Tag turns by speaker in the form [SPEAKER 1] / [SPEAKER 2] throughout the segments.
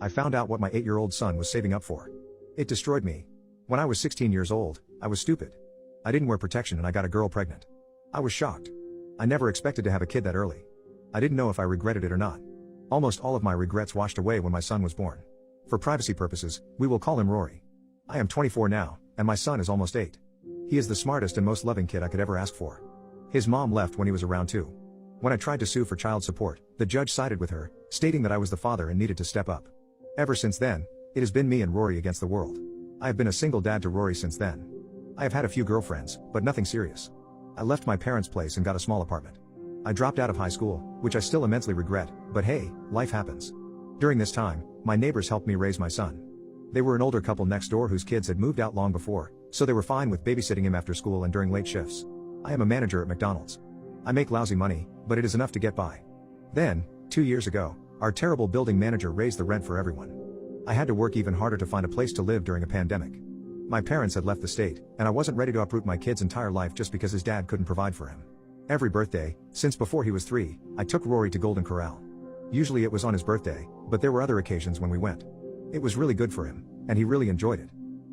[SPEAKER 1] I found out what my 8-year-old son was saving up for. It destroyed me. When I was 16 years old, I was stupid. I didn't wear protection and I got a girl pregnant. I was shocked. I never expected to have a kid that early. I didn't know if I regretted it or not. Almost all of my regrets washed away when my son was born. For privacy purposes, we will call him Rory. I am 24 now, and my son is almost 8. He is the smartest and most loving kid I could ever ask for. His mom left when he was around 2. When I tried to sue for child support, the judge sided with her, stating that I was the father and needed to step up. Ever since then, it has been me and Rory against the world. I have been a single dad to Rory since then. I have had a few girlfriends, but nothing serious. I left my parents' place and got a small apartment. I dropped out of high school, which I still immensely regret, but hey, life happens. During this time, my neighbors helped me raise my son. They were an older couple next door whose kids had moved out long before, so they were fine with babysitting him after school and during late shifts. I am a manager at McDonald's. I make lousy money, but it is enough to get by. Then, 2 years ago, our terrible building manager raised the rent for everyone. I had to work even harder to find a place to live during a pandemic. My parents had left the state, and I wasn't ready to uproot my kid's entire life just because his dad couldn't provide for him. Every birthday, since before he was 3, I took Rory to Golden Corral. Usually it was on his birthday, but there were other occasions when we went. It was really good for him, and he really enjoyed it.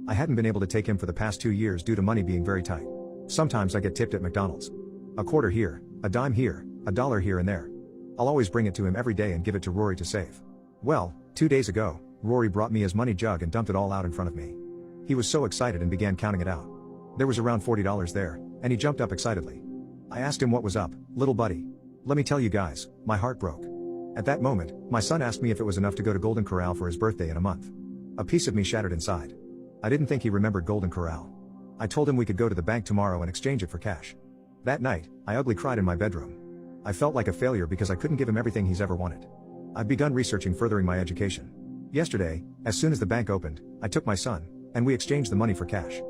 [SPEAKER 1] I hadn't been able to take him for the past 2 years due to money being very tight. Sometimes I get tipped at McDonald's. A quarter here, a dime here, a dollar here and there. I'll always bring it to him every day and give it to Rory to save. Well, 2 days ago, Rory brought me his money jug and dumped it all out in front of me. He was so excited and began counting it out. There was around $40 there, and he jumped up excitedly. I asked him what was up, little buddy. Let me tell you guys, my heart broke. At that moment, my son asked me if it was enough to go to Golden Corral for his birthday in a month. A piece of me shattered inside. I didn't think he remembered Golden Corral. I told him we could go to the bank tomorrow and exchange it for cash. That night, I ugly cried in my bedroom. I felt like a failure because I couldn't give him everything he's ever wanted. I've begun researching furthering my education. Yesterday, as soon as the bank opened, I took my son, and we exchanged the money for cash.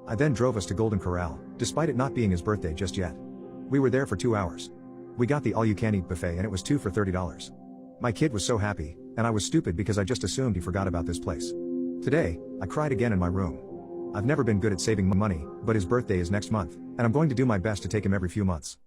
[SPEAKER 1] I then drove us to Golden Corral, despite it not being his birthday just yet. We were there for 2 hours. We got the all-you-can-eat buffet and it was 2 for $30. My kid was so happy, and I was stupid because I just assumed he forgot about this place. Today, I cried again in my room. I've never been good at saving money, but his birthday is next month, and I'm going to do my best to take him every few months.